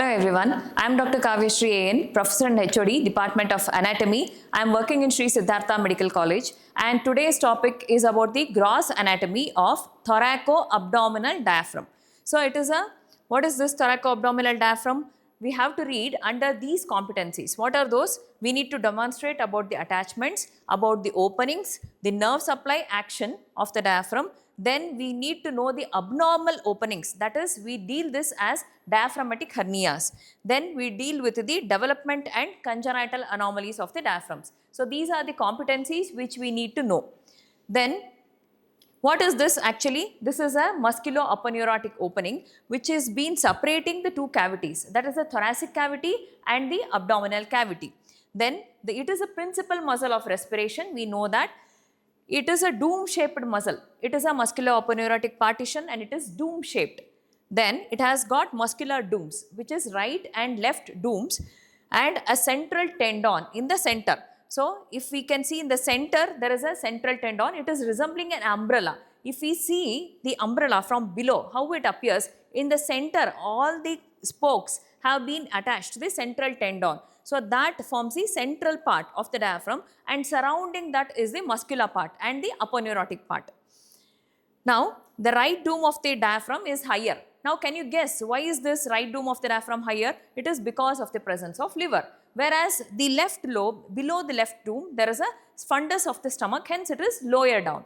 Hello everyone, I am Dr. Kavyashree A.N., Professor and HOD, Department of Anatomy. I am working in Sri Siddhartha Medical College, and today's topic is about the gross anatomy of thoraco-abdominal diaphragm. So what is this thoraco-abdominal diaphragm? We have to read under these competencies. What are those? We need to demonstrate about the attachments, about the openings, the nerve supply action of the diaphragm. Then we need to know the abnormal openings, that is, we deal this as diaphragmatic hernias. Then we deal with the development and congenital anomalies of the diaphragms. So these are the competencies which we need to know. Then what is this actually? This is a musculo-aponeurotic opening which is been separating the two cavities, that is the thoracic cavity and the abdominal cavity. Then it is a principal muscle of respiration. We know that it is a dome-shaped muscle. It is a musculo-aponeurotic partition and it is dome-shaped. Then it has got muscular domes, which is right and left domes, and a central tendon in the center. So if we can see in the center, there is a central tendon. It is resembling an umbrella. If we see the umbrella from below, how it appears, in the center, all the spokes have been attached to the central tendon. So that forms the central part of the diaphragm, and surrounding that is the muscular part and the aponeurotic part. Now the right dome of the diaphragm is higher. Now can you guess why is this right dome of the diaphragm higher? It is because of the presence of liver. Whereas the left lobe, below the left dome, there is a fundus of the stomach, hence it is lower down.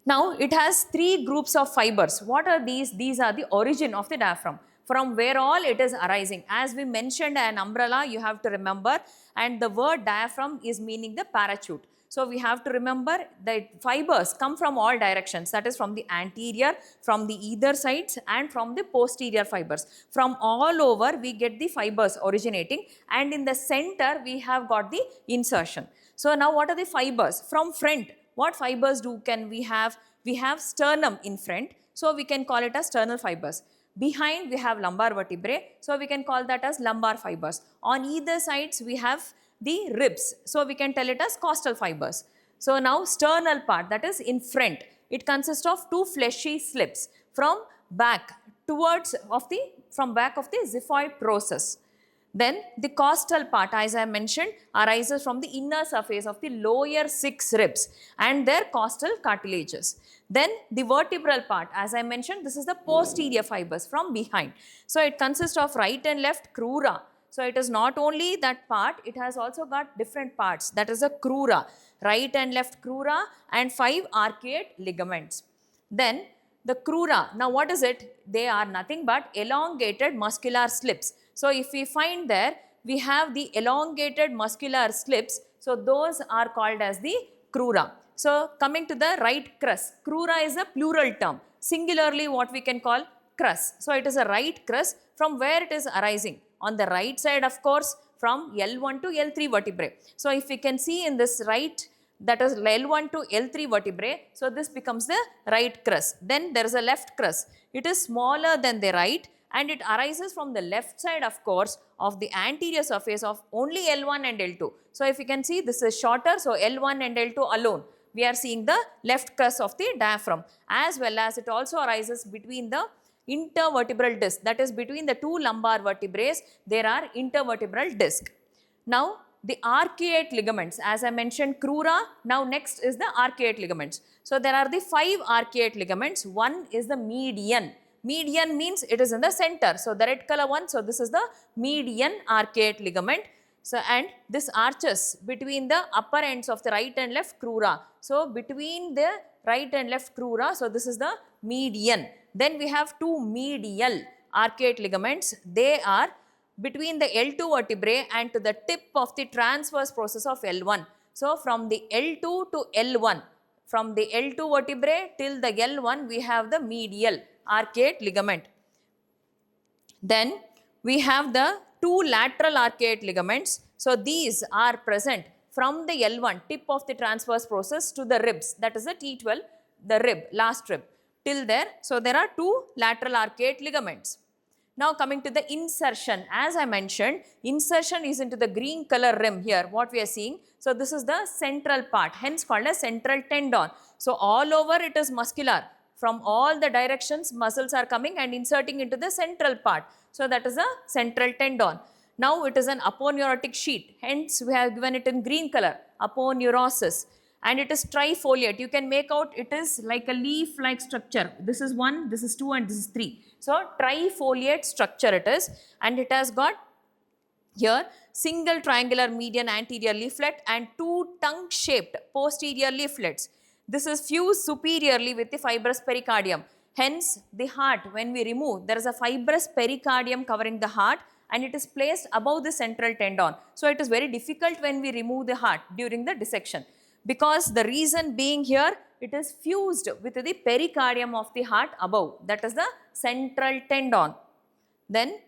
Now it has three groups of fibers. What are these? These are the origin of the diaphragm, from where all it is arising. As we mentioned an umbrella, you have to remember, and the word diaphragm is meaning the parachute. So we have to remember that fibers come from all directions, that is from the anterior, from the either sides, and from the posterior fibers. From all over we get the fibers originating, and in the center we have got the insertion. So now what are the fibers? From front, what fibers can we have? We have sternum in front, so we can call it as sternal fibers. Behind we have lumbar vertebrae, so we can call that as lumbar fibers. On either sides we have the ribs, so we can tell it as costal fibers. So now sternal part, that is in front, it consists of two fleshy slips from back from back of the xiphoid process. Then the costal part, as I mentioned, arises from the inner surface of the lower 6 ribs and their costal cartilages. Then the vertebral part, as I mentioned, this is the posterior fibers from behind. So it consists of right and left crura. So it is not only that part, it has also got different parts, that is a crura, right and left crura, and 5 arcuate ligaments. Then the crura, now what is it? They are nothing but elongated muscular slips. So if we find there, we have the elongated muscular slips, so those are called as the crura. So coming to the right crus, crura is a plural term, singularly what we can call crus. So it is a right crus, from where it is arising. On the right side, of course, from L1 to L3 vertebrae. So if we can see in this right, that is L1 to L3 vertebrae, so this becomes the right crus. Then there is a left crus. It is smaller than the right, and it arises from the left side, of course, of the anterior surface of only L1 and L2. So if you can see, this is shorter, so L1 and L2 alone. We are seeing the left crus of the diaphragm, as well as it also arises between the intervertebral disc, that is between the two lumbar vertebrae, there are intervertebral disc. Now the arcuate ligaments, as I mentioned crura, now next is the arcuate ligaments. So there are the 5 arcuate ligaments. One is the median. Median means it is in the center, so the red color one, so this is the median arcuate ligament. So and this arches between the upper ends of the right and left crura. So between the right and left crura, so this is the median. Then we have 2 medial arcuate ligaments. They are between the L2 vertebrae and to the tip of the transverse process of L1. So from the L2 to L1, from the L2 vertebrae till the L1, we have the medial arcuate ligament. Then we have the 2 lateral arcuate ligaments. So these are present from the L1, tip of the transverse process, to the ribs, that is the T12, the rib, last rib, till there. So there are 2 lateral arcuate ligaments. Now coming to the insertion, as I mentioned, insertion is into the green color rim here, what we are seeing. So this is the central part, hence called a central tendon. So all over it is muscular. From all the directions, muscles are coming and inserting into the central part. So that is a central tendon. Now it is an aponeurotic sheet. Hence, we have given it in green color, aponeurosis. And it is trifoliate. You can make out it is like a leaf-like structure. This is 1, this is 2, and this is 3. So trifoliate structure it is, and it has got here single triangular median anterior leaflet and 2 tongue-shaped posterior leaflets. This is fused superiorly with the fibrous pericardium. Hence, the heart, when we remove, there is a fibrous pericardium covering the heart, and it is placed above the central tendon. So it is very difficult when we remove the heart during the dissection, because the reason being here, it is fused with the pericardium of the heart above, that is the central tendon. Then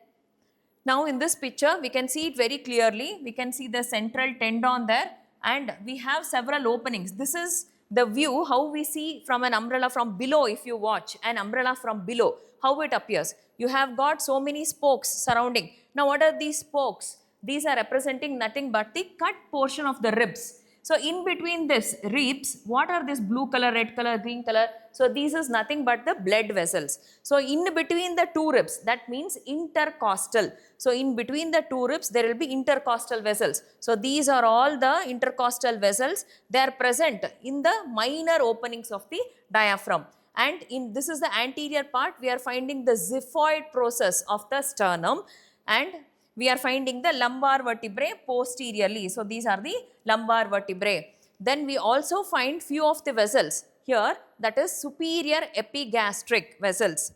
now in this picture, we can see it very clearly. We can see the central tendon there, and we have several openings. This is the view how we see from an umbrella from below. If you watch an umbrella from below, how it appears. You have got so many spokes surrounding. Now what are these spokes? These are representing nothing but the cut portion of the ribs. So in between this ribs, what are this blue color, red color, green color? So these is nothing but the blood vessels. So in between the two ribs, that means intercostal. So in between the two ribs, there will be intercostal vessels. So these are all the intercostal vessels. They are present in the minor openings of the diaphragm. And in this is the anterior part, we are finding the xiphoid process of the sternum, and we are finding the lumbar vertebrae posteriorly. So these are the lumbar vertebrae. Then we also find few of the vessels here, that is superior epigastric vessels.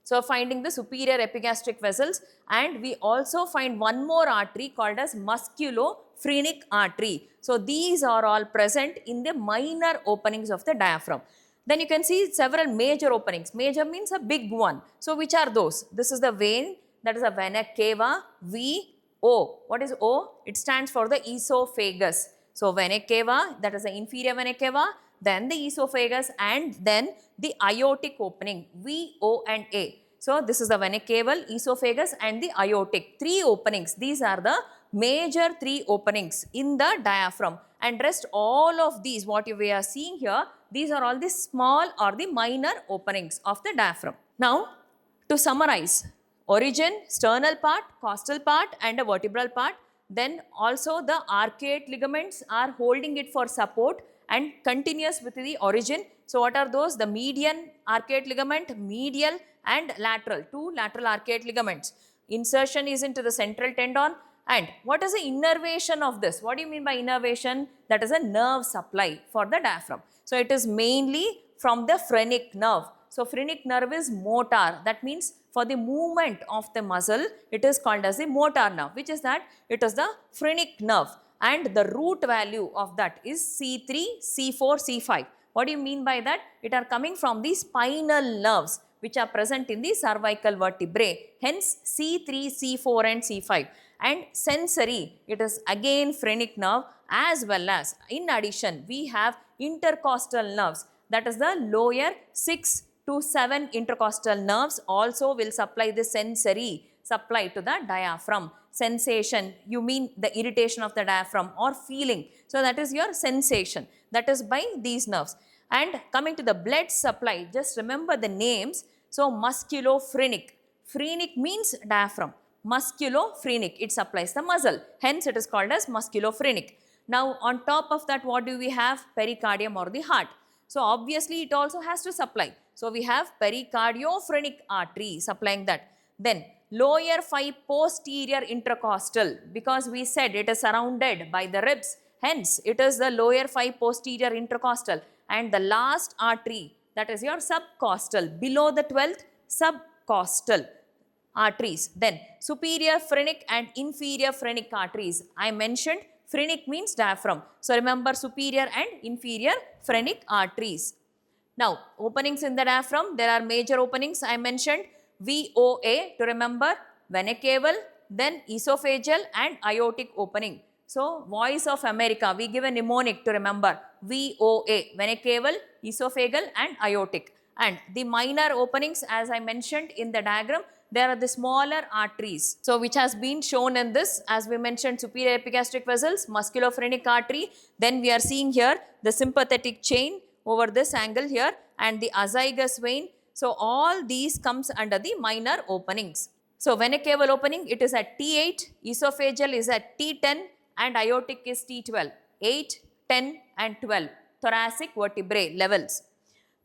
So finding the superior epigastric vessels, and we also find one more artery called as musculophrenic artery. So these are all present in the minor openings of the diaphragm. Then you can see several major openings. Major means a big one. So which are those? This is the vein, that is a vena cava, VO. What is O? It stands for the esophagus. So vena cava, that is the inferior vena cava, then the esophagus, and then the aortic opening, VO and A. So this is the vena cava, esophagus, and the aortic. 3 openings. These are the major 3 openings in the diaphragm. And rest all of these, what we are seeing here, these are all the small or the minor openings of the diaphragm. Now, to summarize, origin, sternal part, costal part, and a vertebral part. Then also the arcuate ligaments are holding it for support and continuous with the origin. So what are those? The median arcuate ligament, medial and lateral, 2 lateral arcuate ligaments. Insertion is into the central tendon. And what is the innervation of this? What do you mean by innervation? That is a nerve supply for the diaphragm. So it is mainly from the phrenic nerve. So phrenic nerve is motor. That means for the movement of the muscle, it is called as the motor nerve, which is that it is the phrenic nerve. And the root value of that is C3, C4, C5. What do you mean by that? It are coming from the spinal nerves which are present in the cervical vertebrae. Hence C3, C4 and C5. And sensory, it is again phrenic nerve, as well as in addition we have intercostal nerves, that is the lower 6 to 7 intercostal nerves also will supply the sensory supply to the diaphragm. Sensation, you mean the irritation of the diaphragm or feeling. So that is your sensation, that is by these nerves. And coming to the blood supply, just remember the names. So musculophrenic, phrenic means diaphragm. Musculophrenic, it supplies the muscle. Hence it is called as musculophrenic. Now on top of that, what do we have? Pericardium or the heart. So obviously it also has to supply. So we have pericardiophrentic artery supplying that. Then lower 5 posterior intercostal, because we said it is surrounded by the ribs. Hence it is the lower 5 posterior intercostal. And the last artery, that is your subcostal, below the 12th subcostal arteries. Then superior phrenic and inferior phrenic arteries. I mentioned phrenic means diaphragm. So remember superior and inferior phrenic arteries. Now openings in the diaphragm, there are major openings I mentioned. VOA to remember, vena cava, then esophageal and aortic opening. So voice of America, we give a mnemonic to remember, VOA, vena cava, esophageal and aortic. And the minor openings, as I mentioned in the diagram, there are the smaller arteries. So which has been shown in this, as we mentioned, superior epigastric vessels, musculophrenic artery. Then we are seeing here the sympathetic chain, over this angle here, and the azygous vein. So all these comes under the minor openings. So vena cava opening, it is at T8, esophageal is at T10, and aortic is T12, 8, 10 and 12 thoracic vertebrae levels.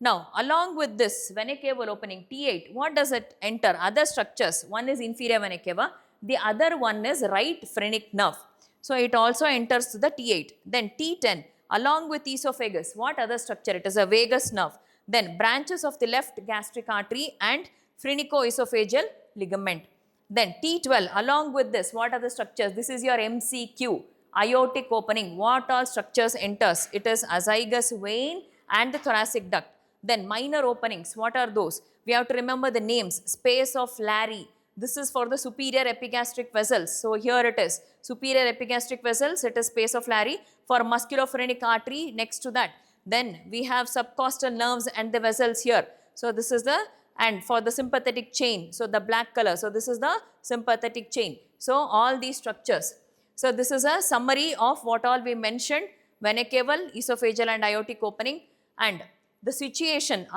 Now, along with this vena cava opening T8, what does it enter? Other structures. One is inferior vena cava, the other one is right phrenic nerve. So, it also enters to the T8. Then T10, along with esophagus, what other structure? It is a vagus nerve. Then branches of the left gastric artery and phrenicoesophageal ligament. Then T12, along with this, what are the structures? This is your MCQ, aortic opening. What all structures enters? It is azygous vein and the thoracic duct. Then minor openings, what are those? We have to remember the names. Space of Larry, this is for the superior epigastric vessels. So here it is, superior epigastric vessels, it is space of Larry. For musculophrenic artery, next to that. Then we have subcostal nerves and the vessels here. So this is the, and for the sympathetic chain, so the black color, so this is the sympathetic chain. So all these structures. So this is a summary of what all we mentioned: vena cava, esophageal and aortic opening, and the situation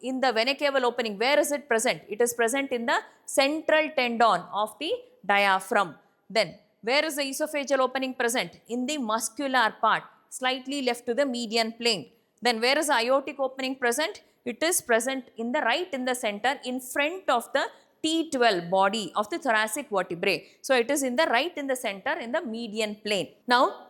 in the vena cava opening. Where is it present? It is present in the central tendon of the diaphragm. Then where is the esophageal opening present? In the muscular part, slightly left to the median plane. Then where is the aortic opening present? It is present in the right in the center, in front of the T12 body of the thoracic vertebrae. So it is in the right in the center in the median plane. Now,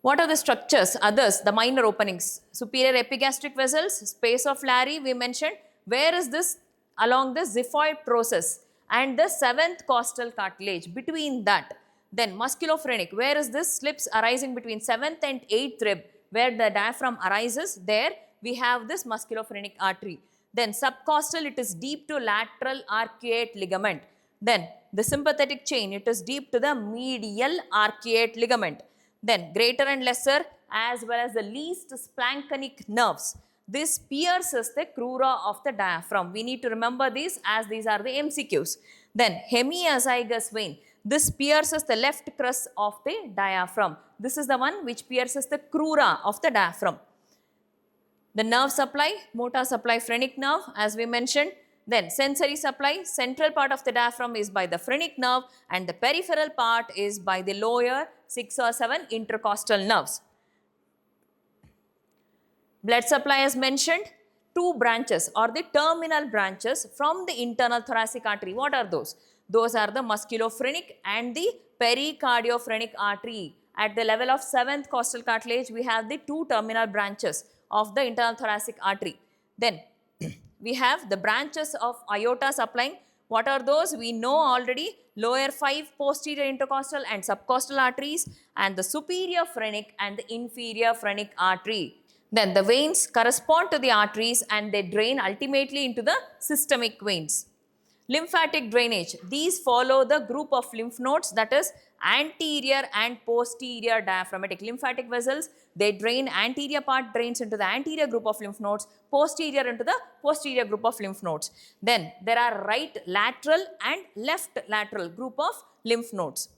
what are the structures? Others, the minor openings. Superior epigastric vessels, space of Larry we mentioned. Where is this? Along the xiphoid process and the seventh costal cartilage, between that. Then musculophrenic, where is this? Slips arising between 7th and 8th rib, where the diaphragm arises. There we have this musculophrenic artery. Then subcostal, it is deep to lateral arcuate ligament. Then the sympathetic chain, it is deep to the medial arcuate ligament. Then greater and lesser as well as the least splanchnic nerves. This pierces the crura of the diaphragm. We need to remember these as these are the MCQs. Then hemiazygous vein. This pierces the left crus of the diaphragm. This is the one which pierces the crura of the diaphragm. The nerve supply, motor supply, phrenic nerve as we mentioned. Then sensory supply, central part of the diaphragm is by the phrenic nerve and the peripheral part is by the lower 6 or 7 intercostal nerves. Blood supply as mentioned, two branches or the terminal branches from the internal thoracic artery. What are those? Those are the musculophrenic and the pericardiophrenic artery. At the level of 7th costal cartilage, we have the two terminal branches of the internal thoracic artery. Then we have the branches of aorta supplying. What are those? We know already: lower 5 posterior intercostal and subcostal arteries, and the superior phrenic and the inferior phrenic artery. Then the veins correspond to the arteries and they drain ultimately into the systemic veins. Lymphatic drainage. These follow the group of lymph nodes, that is anterior and posterior diaphragmatic. Lymphatic vessels, they drain, anterior part drains into the anterior group of lymph nodes, posterior into the posterior group of lymph nodes. Then there are right lateral and left lateral group of lymph nodes.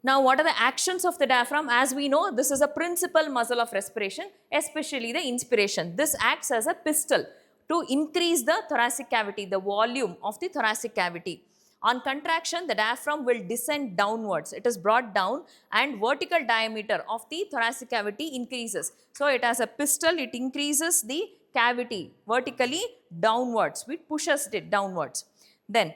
Now, what are the actions of the diaphragm? As we know, this is a principal muscle of respiration, especially the inspiration. This acts as a pistol to increase the thoracic cavity, the volume of the thoracic cavity. On contraction, the diaphragm will descend downwards. It is brought down and vertical diameter of the thoracic cavity increases. So, it has a pistol, it increases the cavity vertically downwards, it pushes it downwards. Then,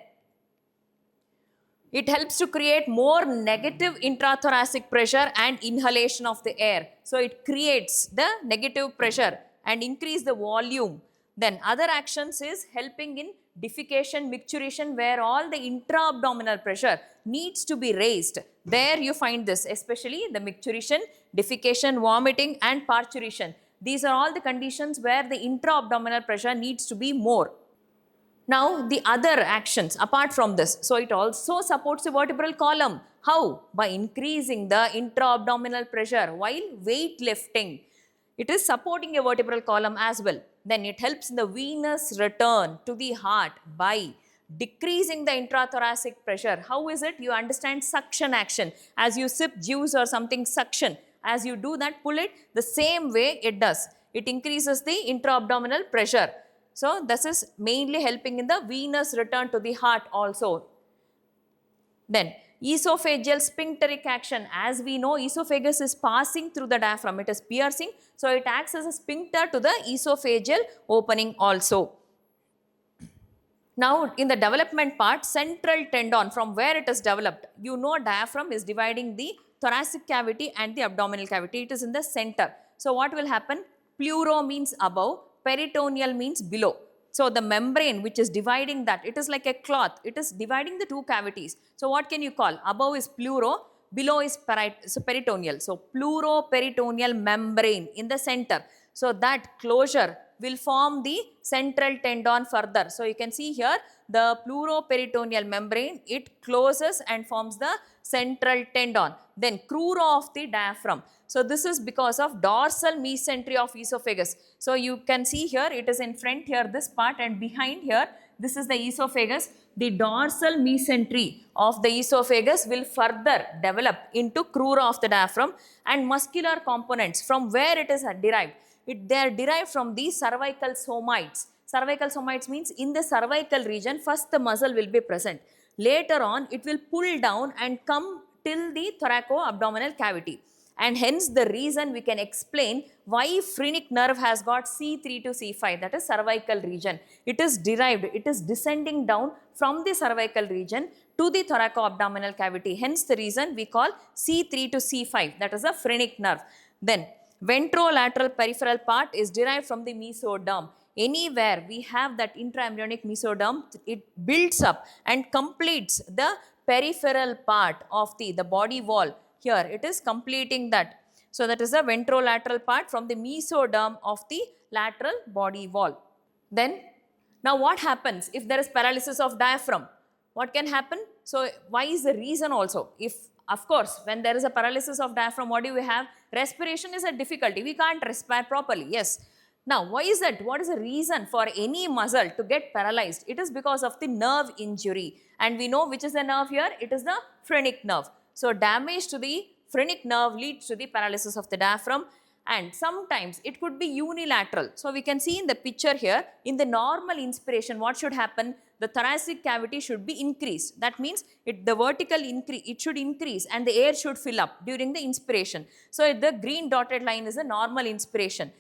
it helps to create more negative intrathoracic pressure and inhalation of the air. So, it creates the negative pressure and increase the volume. Then other actions is helping in defecation, micturition, where all the intra-abdominal pressure needs to be raised. There you find this, especially the micturition, defecation, vomiting and parturition. These are all the conditions where the intra-abdominal pressure needs to be more. Now the other actions apart from this, so it also supports the vertebral column. How? By increasing the intra-abdominal pressure while weight lifting. It is supporting a vertebral column as well. Then it helps in the venous return to the heart by decreasing the intrathoracic pressure. How is it? You understand suction action. As you sip juice or something, suction. As you do that, pull it, the same way it does. It increases the intra-abdominal pressure. So this is mainly helping in the venous return to the heart also. Then esophageal sphincteric action. As we know, esophagus is passing through the diaphragm. It is piercing. So it acts as a sphincter to the esophageal opening also. Now in the development part, central tendon, from where it is developed, you know diaphragm is dividing the thoracic cavity and the abdominal cavity. It is in the center. So what will happen? Pleuro means above, peritoneal means below. So the membrane which is dividing that, it is like a cloth. It is dividing the two cavities. So what can you call? Above is pleuro, below is peritoneal. So pleuroperitoneal membrane in the center. So that closure will form the central tendon further. So you can see here the pleuroperitoneal membrane, it closes and forms the central tendon. Then cruro of the diaphragm. So this is because of dorsal mesentery of esophagus. So you can see here it is in front here this part, and behind here this is the esophagus. The dorsal mesentery of the esophagus will further develop into cruro of the diaphragm, and muscular components from where it is derived. They are derived from the cervical somites. Cervical somites means in the cervical region first the muscle will be present. Later on it will pull down and come till the thoraco-abdominal cavity. And hence the reason we can explain why phrenic nerve has got C3 to C5, that is cervical region. It is derived, it is descending down from the cervical region to the thoraco-abdominal cavity. Hence the reason we call C3 to C5, that is a phrenic nerve. Then ventrolateral peripheral part is derived from the mesoderm. Anywhere we have that intraembryonic mesoderm, it builds up and completes the peripheral part of the body wall. Here it is completing that. So that is the ventrolateral part from the mesoderm of the lateral body wall. Then now what happens if there is paralysis of diaphragm? What can happen? So why is the reason also? If of course when there is a paralysis of diaphragm, what do we have? Respiration is a difficulty. We can't respire properly. Yes. Now why is that? What is the reason for any muscle to get paralyzed? It is because of the nerve injury. And we know which is the nerve here. It is the phrenic nerve. So damage to the phrenic nerve leads to the paralysis of the diaphragm, and sometimes it could be unilateral. So we can see in the picture here, in the normal inspiration, what should happen? The thoracic cavity should be increased. That means the vertical increase, it should increase and the air should fill up during the inspiration. So the green dotted line is a normal inspiration.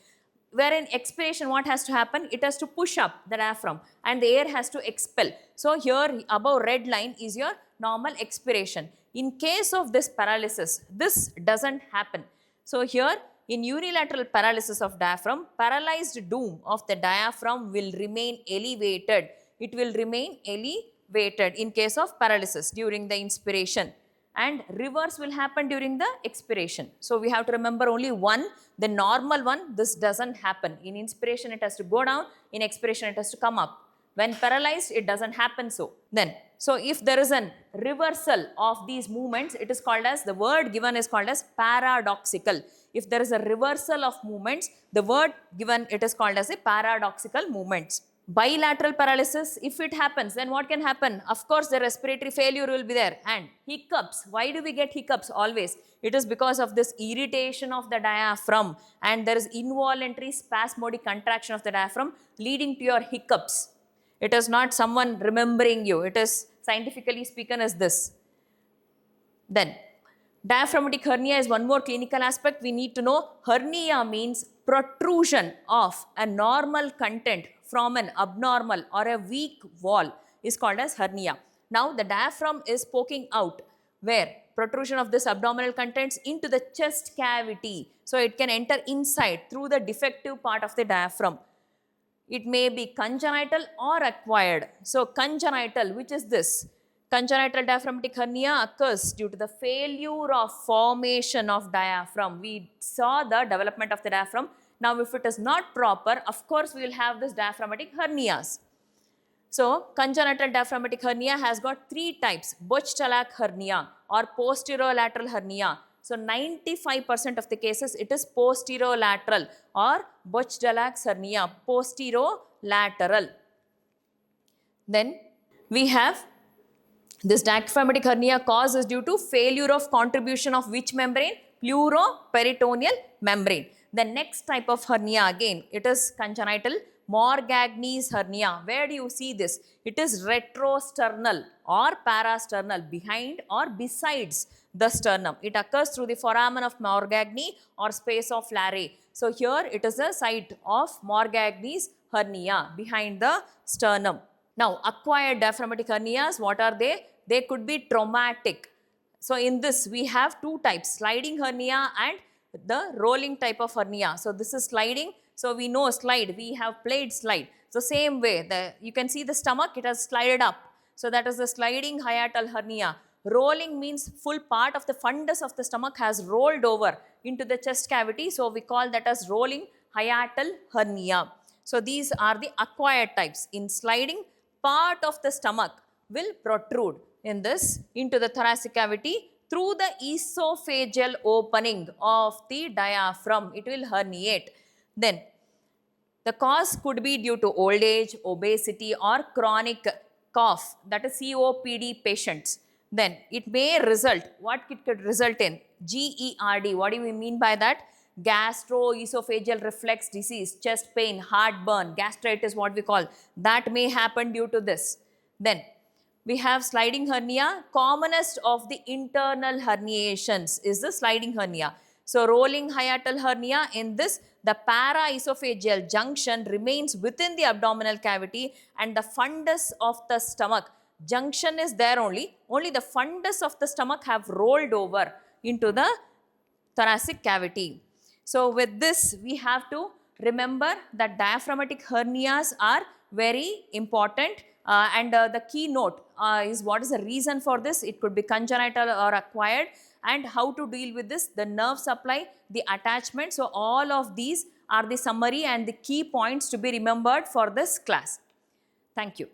Where in expiration, what has to happen? It has to push up the diaphragm and the air has to expel. So here above red line is your normal expiration. In case of this paralysis, this doesn't happen. So here in unilateral paralysis of diaphragm, paralyzed dome of the diaphragm will remain elevated. It will remain elevated in case of paralysis during the inspiration, and reverse will happen during the expiration. So we have to remember only one, the normal one. This doesn't happen. In inspiration it has to go down, in expiration it has to come up. When paralyzed, it doesn't happen so. So if there is a reversal of these movements, it is called as, the word given is called as paradoxical. If there is a reversal of movements, the word given, it is called as a paradoxical movements. Bilateral paralysis, if it happens, then what can happen? Of course, the respiratory failure will be there, and hiccups. Why do we get hiccups always? It is because of this irritation of the diaphragm, and there is involuntary spasmodic contraction of the diaphragm leading to your hiccups. It is not someone remembering you. It is scientifically spoken as this. Then diaphragmatic hernia is one more clinical aspect we need to know. Hernia means protrusion of a normal content from an abnormal or a weak wall is called as hernia. Now the diaphragm is poking out, where protrusion of this abdominal contents into the chest cavity. So it can enter inside through the defective part of the diaphragm. It may be congenital or acquired. So congenital, which is this? Congenital diaphragmatic hernia occurs due to the failure of formation of diaphragm. We saw the development of the diaphragm. Now if it is not proper, of course we will have this diaphragmatic hernias. So congenital diaphragmatic hernia has got three types: Botch-Talak hernia or posterolateral hernia. So 95% of the cases it is posterolateral or Botch-Talak hernia, posterolateral. Then we have this diaphragmatic hernia cause is due to failure of contribution of which membrane? Pleuroperitoneal membrane. The next type of hernia again, it is congenital Morgagni's hernia. Where do you see this? It is retrosternal or parasternal, behind or besides the sternum. It occurs through the foramen of Morgagni or space of Larrey. So here it is a site of Morgagni's hernia behind the sternum. Now, acquired diaphragmatic hernias, what are they? They could be traumatic. So, in this we have two types, sliding hernia and the rolling type of hernia. So, this is sliding. So, we know slide, we have played slide. So, same way, you can see the stomach, it has slided up. So, that is the sliding hiatal hernia. Rolling means full part of the fundus of the stomach has rolled over into the chest cavity. So, we call that as rolling hiatal hernia. So, these are the acquired types. In sliding, part of the stomach will protrude in this into the thoracic cavity through the esophageal opening of the diaphragm. It will herniate. Then the cause could be due to old age, obesity or chronic cough, that is COPD patients. Then it may result, what it could result in? GERD. What do we mean by that? Gastroesophageal reflux disease, chest pain, heartburn, gastritis, what we call, that may happen due to this. Then we have sliding hernia. Commonest of the internal herniations is the sliding hernia. So, rolling hiatal hernia, in this the paraesophageal junction remains within the abdominal cavity and the fundus of the stomach. Junction is there only the fundus of the stomach have rolled over into the thoracic cavity. So, with this we have to remember that diaphragmatic hernias are very important. And the keynote is what is the reason for this. It could be congenital or acquired, and how to deal with this, the nerve supply, the attachment. So, all of these are the summary and the key points to be remembered for this class. Thank you.